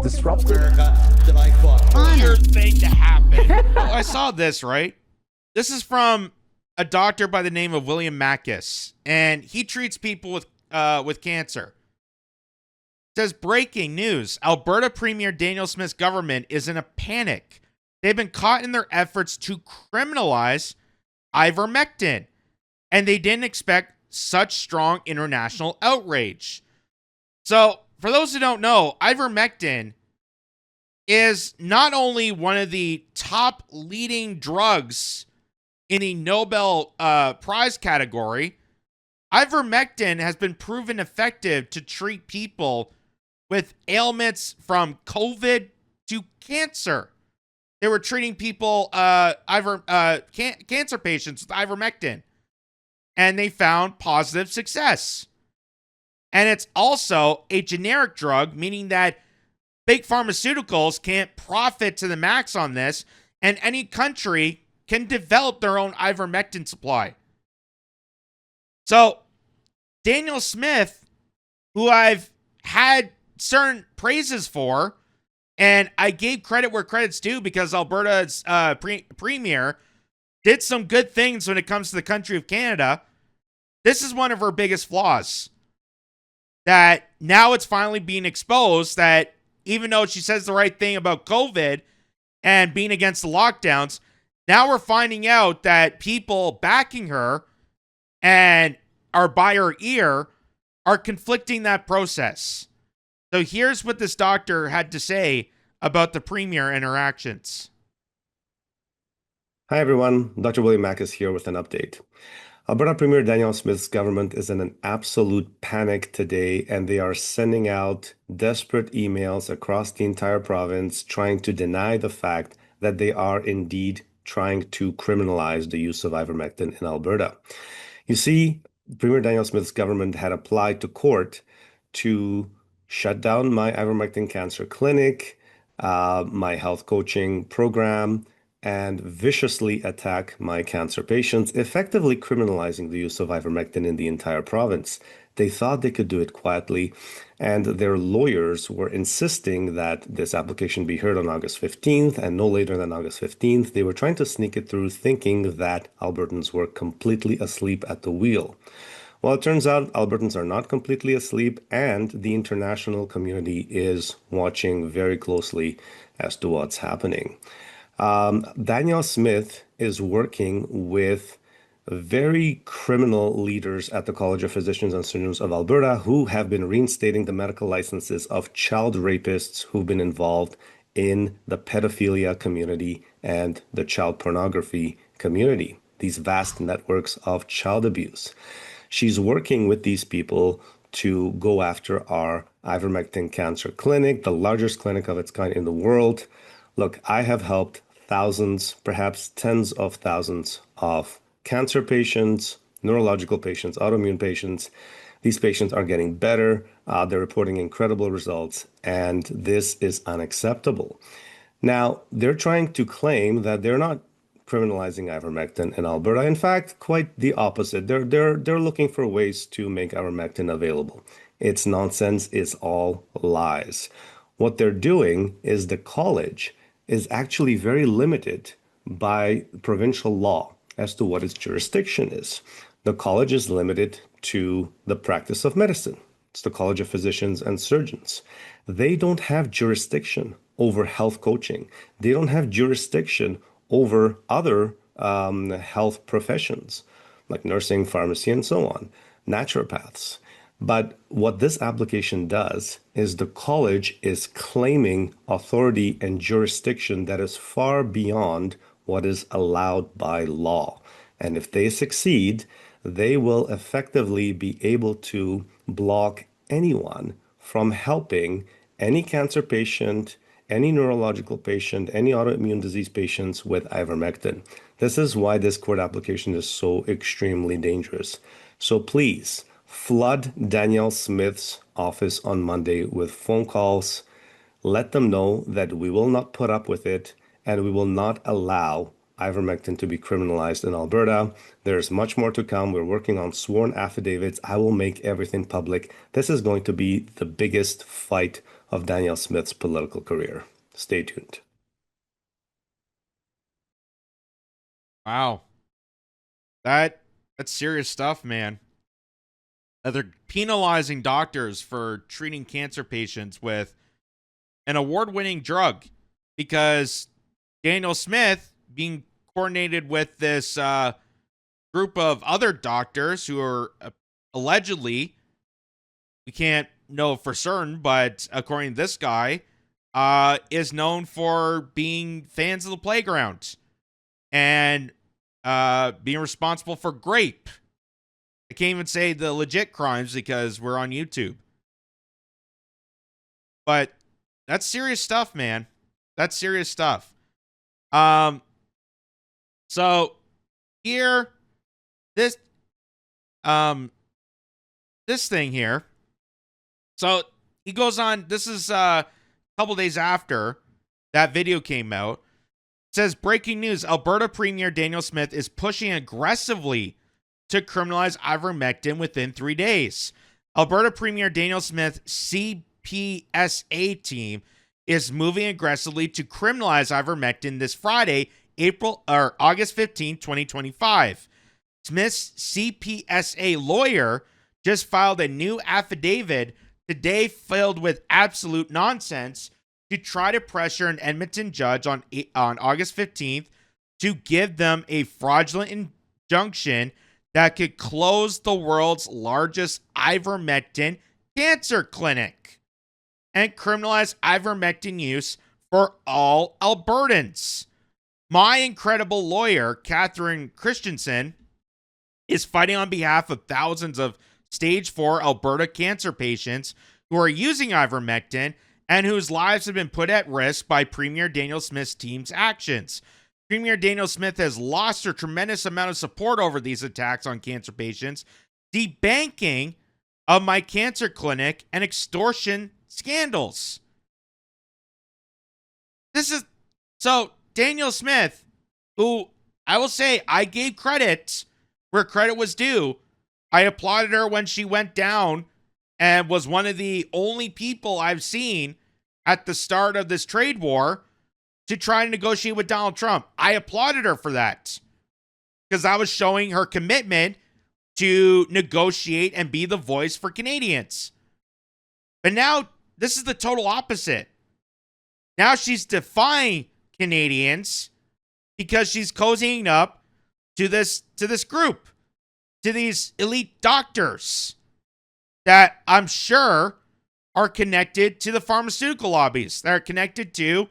disruptive. America that I fought for. Weird thing to happen. Oh, I saw this, right? This is from a doctor by the name of William Mackus, and he treats people with cancer. It says, breaking news. Alberta Premier Danielle Smith's government is in a panic. They've been caught in their efforts to criminalize ivermectin, and they didn't expect such strong international outrage. So, for those who don't know, ivermectin is not only one of the top leading drugs in the Nobel Prize category, ivermectin has been proven effective to treat people with ailments from COVID to cancer. They were treating people, cancer patients with ivermectin, and they found positive success. And it's also a generic drug, meaning that big pharmaceuticals can't profit to the max on this, and any country can develop their own ivermectin supply. So, Danielle Smith, who I've had certain praises for, and I gave credit where credit's due because Alberta's premier did some good things when it comes to the country of Canada. This is one of her biggest flaws. That now it's finally being exposed that even though she says the right thing about COVID and being against the lockdowns, now we're finding out that people backing her and are by her ear are conflicting that process. So here's what this doctor had to say about the premier and her actions. Hi everyone, Dr. William Mackus here with an update. Alberta Premier Danielle Smith's government is in an absolute panic today, and they are sending out desperate emails across the entire province trying to deny the fact that they are indeed trying to criminalize the use of ivermectin in Alberta. You see, Premier Danielle Smith's government had applied to court to shut down my ivermectin cancer clinic, my health coaching program, and viciously attack my cancer patients, effectively criminalizing the use of ivermectin in the entire province. They thought they could do it quietly, and their lawyers were insisting that this application be heard on August 15th, and no later than August 15th. They were trying to sneak it through, thinking that Albertans were completely asleep at the wheel. Well, it turns out Albertans are not completely asleep, and the international community is watching very closely as to what's happening. Danielle Smith is working with very criminal leaders at the College of Physicians and Surgeons of Alberta who have been reinstating the medical licenses of child rapists who've been involved in the pedophilia community and the child pornography community, these vast networks of child abuse. She's working with these people to go after our ivermectin cancer clinic, the largest clinic of its kind in the world. Look, I have helped thousands, perhaps tens of thousands of cancer patients, neurological patients, autoimmune patients. These patients are getting better. They're reporting incredible results, and this is unacceptable. Now, they're trying to claim that they're not criminalizing ivermectin in Alberta. In fact, quite the opposite. They're looking for ways to make ivermectin available. It's nonsense. It's all lies. What they're doing is the college is actually very limited by provincial law as to what its jurisdiction is. The college is limited to the practice of medicine. It's the College of Physicians and Surgeons. They don't have jurisdiction over health coaching. They don't have jurisdiction over other health professions like nursing, pharmacy, and so on, naturopaths. But what this application does is the college is claiming authority and jurisdiction that is far beyond what is allowed by law. And if they succeed, they will effectively be able to block anyone from helping any cancer patient, any neurological patient, any autoimmune disease patients with ivermectin. This is why this court application is so extremely dangerous. So please, flood Danielle Smith's office on Monday with phone calls. Let them know that we will not put up with it and we will not allow ivermectin to be criminalized in Alberta. There's much more to come. We're working on sworn affidavits. I will make everything public. This is going to be the biggest fight of Danielle Smith's political career. Stay tuned. Wow. That's serious stuff, man. They're penalizing doctors for treating cancer patients with an award-winning drug because Danielle Smith being coordinated with this group of other doctors who are allegedly, we can't know for certain, but according to this guy, is known for being fans of the playground and being responsible for grape. I can't even say the legit crimes because we're on YouTube. But that's serious stuff, man. That's serious stuff. So here, this thing here. So he goes on. This is a couple days after that video came out. It says, breaking news: Alberta Premier Danielle Smith is pushing aggressively to criminalize ivermectin within 3 days. Alberta Premier Danielle Smith's CPSA team is moving aggressively to criminalize ivermectin this Friday, August 15, 2025. Smith's CPSA lawyer just filed a new affidavit today filled with absolute nonsense to try to pressure an Edmonton judge on August 15th to give them a fraudulent injunction that could close the world's largest ivermectin cancer clinic and criminalize ivermectin use for all Albertans. My incredible lawyer, Catherine Christensen, is fighting on behalf of thousands of stage 4 Alberta cancer patients who are using ivermectin and whose lives have been put at risk by Premier Danielle Smith's team's actions. Premier Danielle Smith has lost her tremendous amount of support over these attacks on cancer patients, debanking of my cancer clinic, and extortion scandals. So Danielle Smith, who I will say I gave credit where credit was due. I applauded her when she went down and was one of the only people I've seen at the start of this trade war to try and negotiate with Donald Trump. I applauded her for that because I was showing her commitment to negotiate and be the voice for Canadians. But now this is the total opposite. Now she's defying Canadians because she's cozying up to this group, to these elite doctors that I'm sure are connected to the pharmaceutical lobbies, that are connected to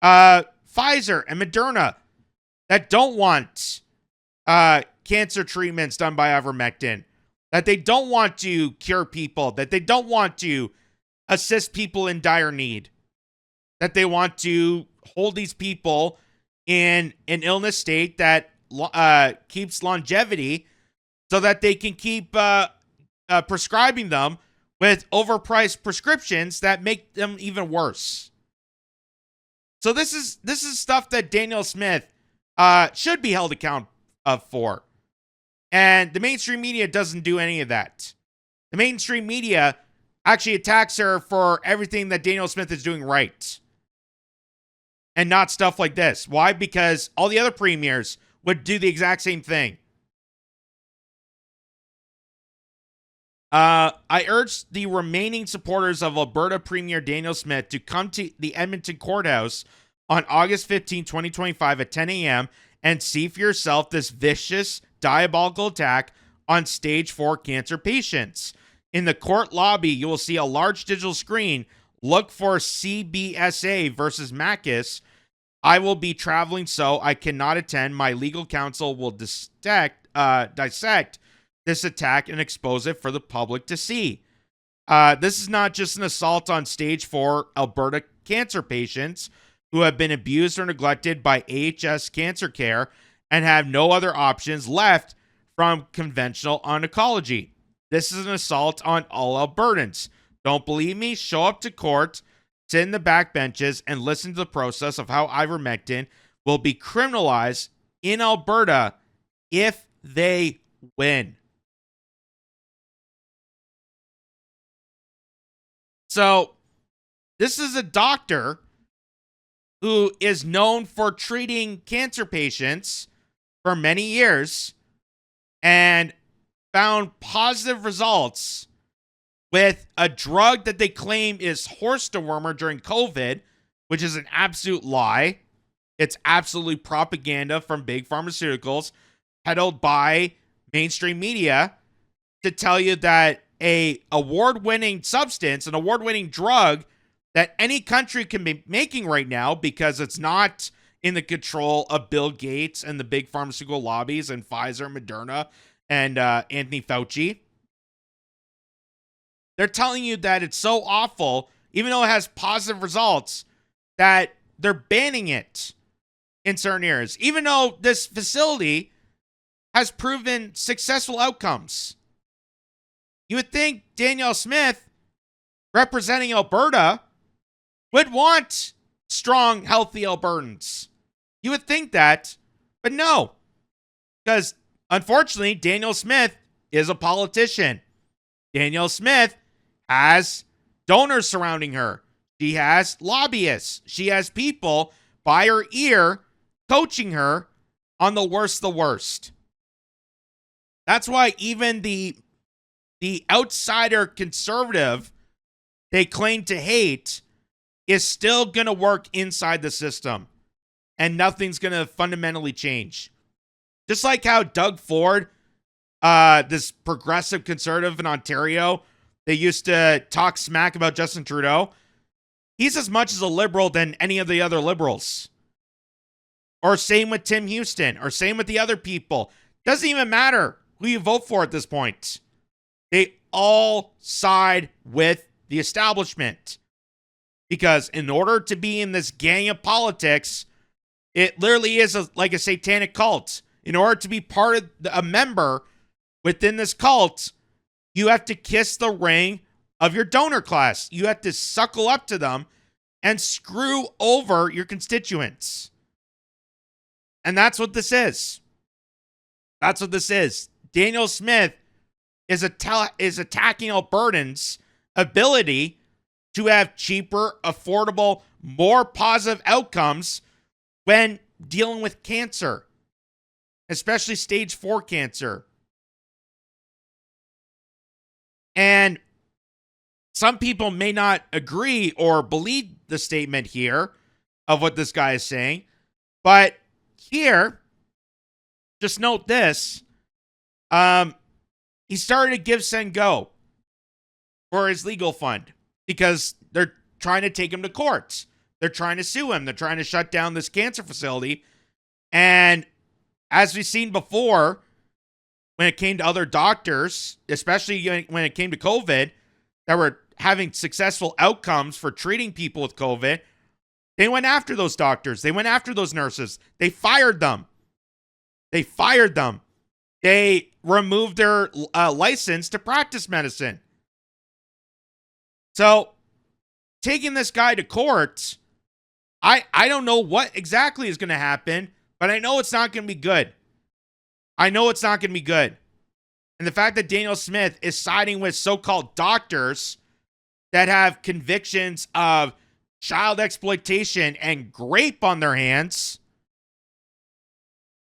Pfizer and Moderna, that don't want cancer treatments done by ivermectin, that they don't want to cure people, that they don't want to assist people in dire need, that they want to hold these people in an illness state that keeps longevity so that they can keep prescribing them with overpriced prescriptions that make them even worse. So this is stuff that Danielle Smith should be held account for. And the mainstream media doesn't do any of that. The mainstream media actually attacks her for everything that Danielle Smith is doing right. And not stuff like this. Why? Because all the other premiers would do the exact same thing. I urge the remaining supporters of Alberta Premier Danielle Smith to come to the Edmonton courthouse on August 15, 2025 at 10 a.m. and see for yourself this vicious, diabolical attack on stage 4 cancer patients. In the court lobby, you will see a large digital screen. Look for CBSA versus Macus. I will be traveling, so I cannot attend. My legal counsel will dissect this attack and expose it for the public to see. This is not just an assault on stage 4 Alberta cancer patients who have been abused or neglected by AHS Cancer Care and have no other options left from conventional oncology. This is an assault on all Albertans. Don't believe me? Show up to court, sit in the back benches, and listen to the process of how ivermectin will be criminalized in Alberta if they win. So, This is a doctor who is known for treating cancer patients for many years and found positive results with a drug that they claim is horse dewormer during COVID, which is an absolute lie. It's absolutely propaganda from big pharmaceuticals peddled by mainstream media to tell you that a award-winning substance, an award-winning drug that any country can be making right now because it's not in the control of Bill Gates and the big pharmaceutical lobbies and Pfizer, Moderna, and Anthony Fauci. They're telling you that it's so awful, even though it has positive results, that they're banning it in certain areas, even though this facility has proven successful outcomes. You would think Danielle Smith, representing Alberta, would want strong, healthy Albertans. You would think that, but no. Because, unfortunately, Danielle Smith is a politician. Danielle Smith has donors surrounding her. She has lobbyists. She has people by her ear coaching her on the worst of the worst. That's why even the outsider conservative they claim to hate is still going to work inside the system. And nothing's going to fundamentally change. Just like how Doug Ford, this progressive conservative in Ontario, they used to talk smack about Justin Trudeau. He's as much as a liberal than any of the other liberals. Or same with Tim Houston, or same with the other people. Doesn't even matter who you vote for at this point. They all side with the establishment. Because in order to be in this gang of politics, it literally is like a satanic cult. In order to be part of a member within this cult, you have to kiss the ring of your donor class. You have to suckle up to them and screw over your constituents. And that's what this is. That's what this is. Danielle Smith is attacking Albertans' ability to have cheaper, affordable, more positive outcomes when dealing with cancer, especially stage 4 cancer. And some people may not agree or believe the statement here of what this guy is saying, but here, just note this, he started a give, send, go for his legal fund because they're trying to take him to court. They're trying to sue him. They're trying to shut down this cancer facility. And as we've seen before, when it came to other doctors, especially when it came to COVID, that were having successful outcomes for treating people with COVID, they went after those doctors. They went after those nurses. They fired them. They fired them. They removed their license to practice medicine. So, taking this guy to court, I don't know what exactly is going to happen, but I know it's not going to be good. I know it's not going to be good. And the fact that Danielle Smith is siding with so-called doctors that have convictions of child exploitation and rape on their hands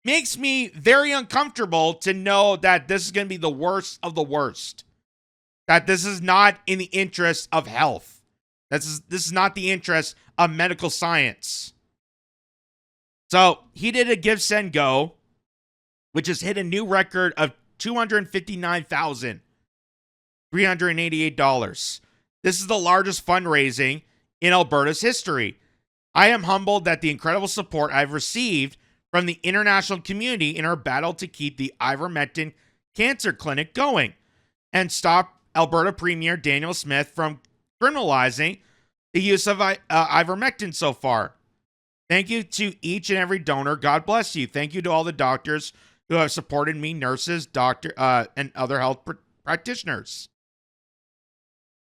makes me very uncomfortable to know that this is going to be the worst of the worst. That this is not in the interest of health. This is not the interest of medical science. So he did a give, send, go, which has hit a new record of $259,388. This is the largest fundraising in Alberta's history. I am humbled that the incredible support I've received from the international community in our battle to keep the IVERMECTIN Cancer Clinic going and stop Alberta Premier Danielle Smith from criminalizing the use of ivermectin so far. Thank you to each and every donor. God bless you. Thank you to all the doctors who have supported me, nurses, and other health practitioners.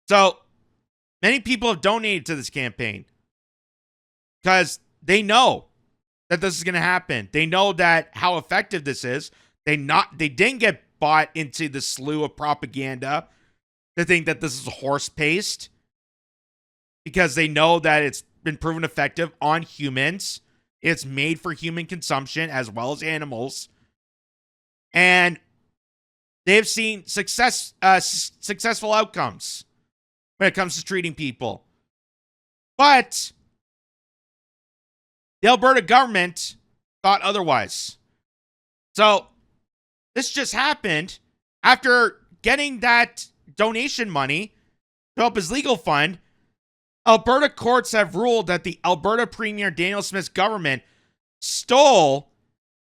So, many people have donated to this campaign because they know that this is going to happen. They know that how effective this is. They didn't get bought into the slew of propaganda to think that this is horse paste. because they know that it's been proven effective on humans. It's made for human consumption as well as animals. And they've seen successful outcomes when it comes to treating people. But the Alberta government thought otherwise. So this just happened after getting that donation money to help his legal fund. Alberta courts have ruled that the Alberta Premier Danielle Smith's government stole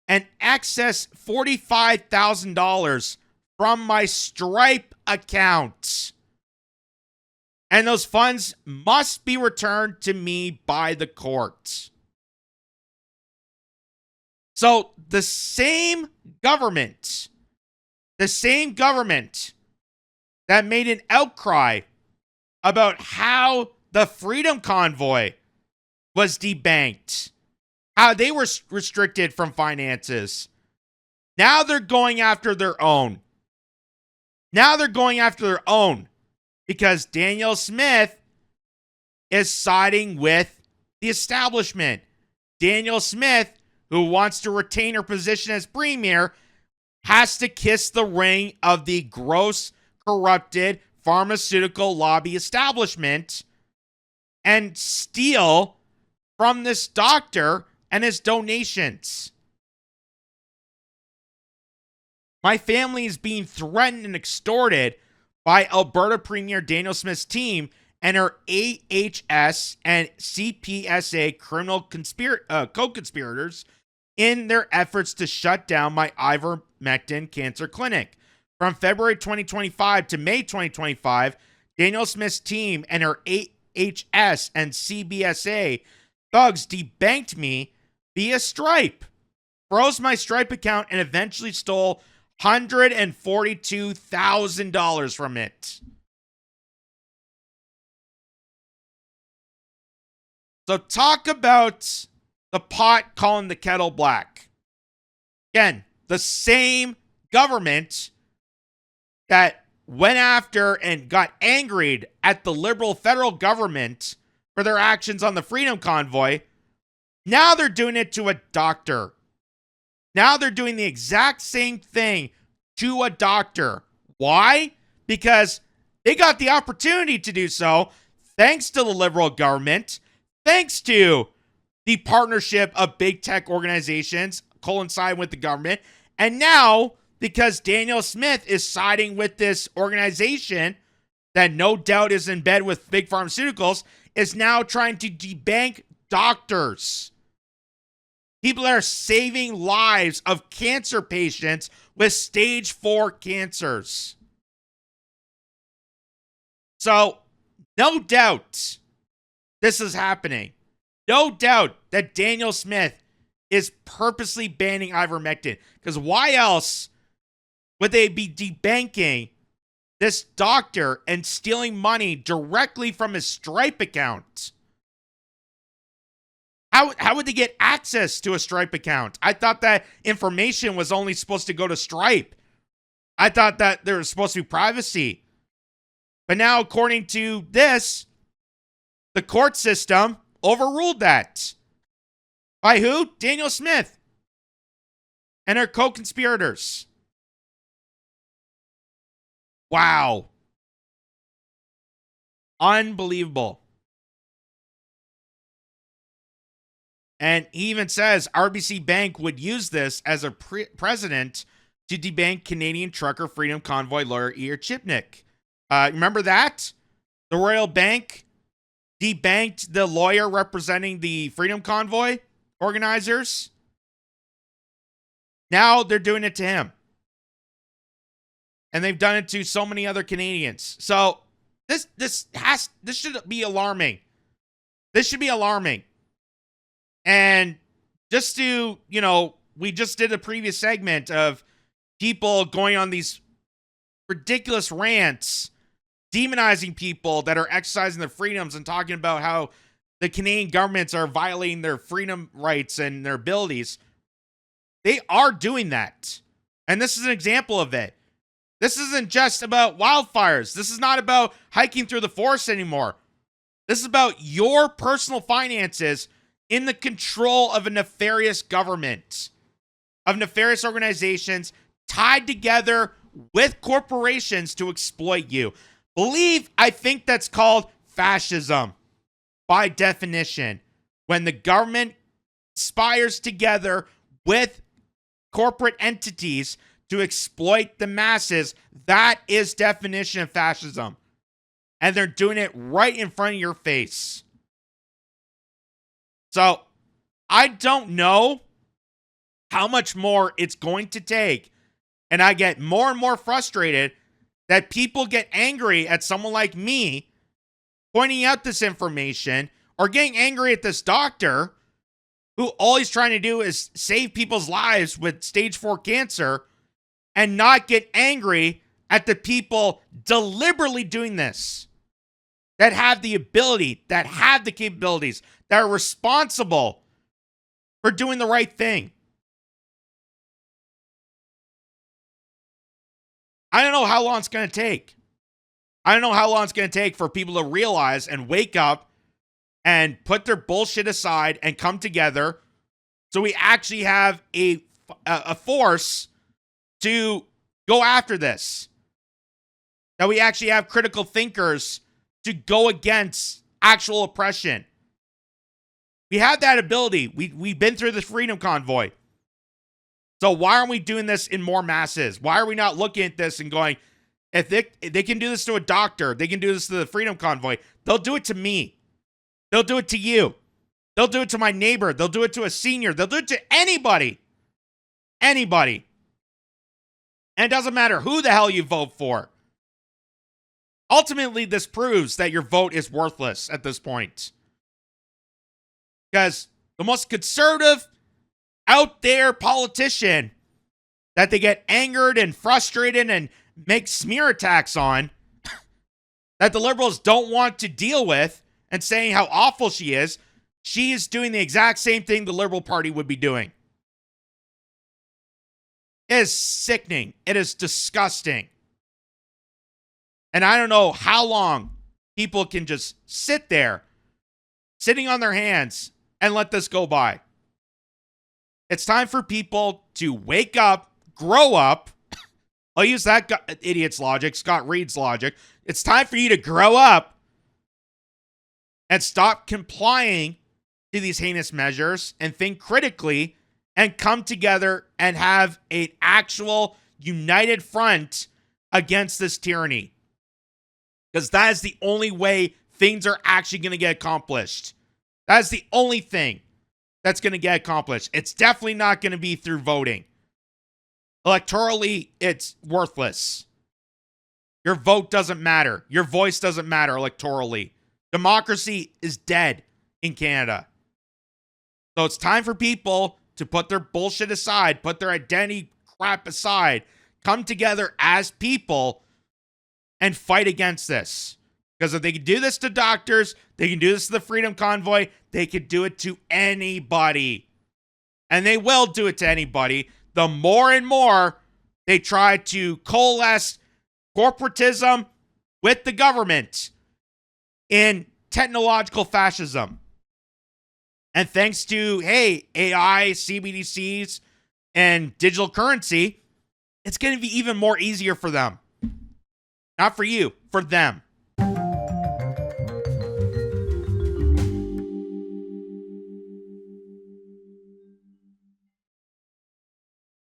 an excess $45,000 from my Stripe account. And those funds must be returned to me by the court. So the same government that made an outcry about how the Freedom Convoy was debanked, how they were restricted from finances, now they're going after their own. Because Danielle Smith is siding with the establishment. Danielle Smith, who wants to retain her position as premier, has to kiss the ring of the gross, corrupted pharmaceutical lobby establishment and steal from this doctor and his donations. My family is being threatened and extorted by Alberta Premier Danielle Smith's team and her AHS and CPSA criminal co-conspirators in their efforts to shut down my IVERMECTIN cancer clinic. From February 2025 to May 2025, Danielle Smith's team and her AHS and CBSA thugs debanked me via Stripe, froze my Stripe account, and eventually stole $142,000 from it. So talk about the pot calling the kettle black. Again, the same government that went after and got angered at the Liberal federal government for their actions on the Freedom Convoy, now they're doing it to a doctor. Now they're doing the exact same thing to a doctor. Why? Because they got the opportunity to do so thanks to the Liberal government, thanks to the partnership of big tech organizations coinciding with the government, and now because Danielle Smith is siding with this organization that no doubt is in bed with big pharmaceuticals, is now trying to debank doctors. People that are saving lives of cancer patients with stage 4 cancers. So, no doubt this is happening. No doubt that Danielle Smith is purposely banning ivermectin. Because why else would they be debanking this doctor and stealing money directly from his Stripe account? How would they get access to a Stripe account? I thought that information was only supposed to go to Stripe. I thought that there was supposed to be privacy. But now, according to this, the court system overruled that. By who? Danielle Smith and her co-conspirators. Wow. Unbelievable. And he even says RBC Bank would use this as a precedent to debank Canadian trucker Freedom Convoy lawyer Ian Chipnick. Remember that? The Royal Bank debanked the lawyer representing the Freedom Convoy organizers. Now they're doing it to him. And they've done it to so many other Canadians. So this should be alarming. This should be alarming. And just to, we just did a previous segment of people going on these ridiculous rants, demonizing people that are exercising their freedoms and talking about how the Canadian governments are violating their freedom rights and their abilities. They are doing that. And this is an example of it. This isn't just about wildfires. This is not about hiking through the forest anymore. This is about your personal finances in the control of a nefarious government, of nefarious organizations tied together with corporations to exploit you. I think that's called fascism by definition. When the government conspires together with corporate entities to exploit the masses, that is definition of fascism. And they're doing it right in front of your face. So, I don't know how much more it's going to take. And I get more and more frustrated that people get angry at someone like me pointing out this information, or getting angry at this doctor who all he's trying to do is save people's lives with stage 4 cancer, and not get angry at the people deliberately doing this, that have the ability, that have the capabilities, that are responsible for doing the right thing. I don't know how long it's going to take. I don't know how long it's going to take for people to realize and wake up and put their bullshit aside and come together so we actually have a force to go after this. That we actually have critical thinkers to go against actual oppression. We have that ability. We've been through this freedom convoy. So why aren't we doing this in more masses? Why are we not looking at this and going, if they can do this to a doctor, they can do this to the freedom convoy, they'll do it to me. They'll do it to you. They'll do it to my neighbor. They'll do it to a senior. They'll do it to anybody. Anybody. And it doesn't matter who the hell you vote for. Ultimately, this proves that your vote is worthless at this point. Because the most conservative, out there politician that they get angered and frustrated and make smear attacks on, that the liberals don't want to deal with, and saying how awful she is doing the exact same thing the Liberal Party would be doing. It is sickening. It is disgusting. And I don't know how long people can just sit there, sitting on their hands, and let this go by. It's time for people to wake up, grow up. I'll use that idiot's logic, Scott Reed's logic. It's time for you to grow up and stop complying to these heinous measures and think critically and come together and have an actual united front against this tyranny. Because that is the only way things are actually going to get accomplished. That is the only thing that's going to get accomplished. It's definitely not going to be through voting. Electorally, it's worthless. Your vote doesn't matter. Your voice doesn't matter electorally. Democracy is dead in Canada. So it's time for people to put their bullshit aside, put their identity crap aside, come together as people and fight against this. Because if they can do this to doctors, they can do this to the Freedom Convoy, they could do it to anybody. And they will do it to anybody. The more and more they try to coalesce corporatism with the government in technological fascism. And thanks to, AI, CBDCs, and digital currency, it's going to be even more easier for them. Not for you, for them.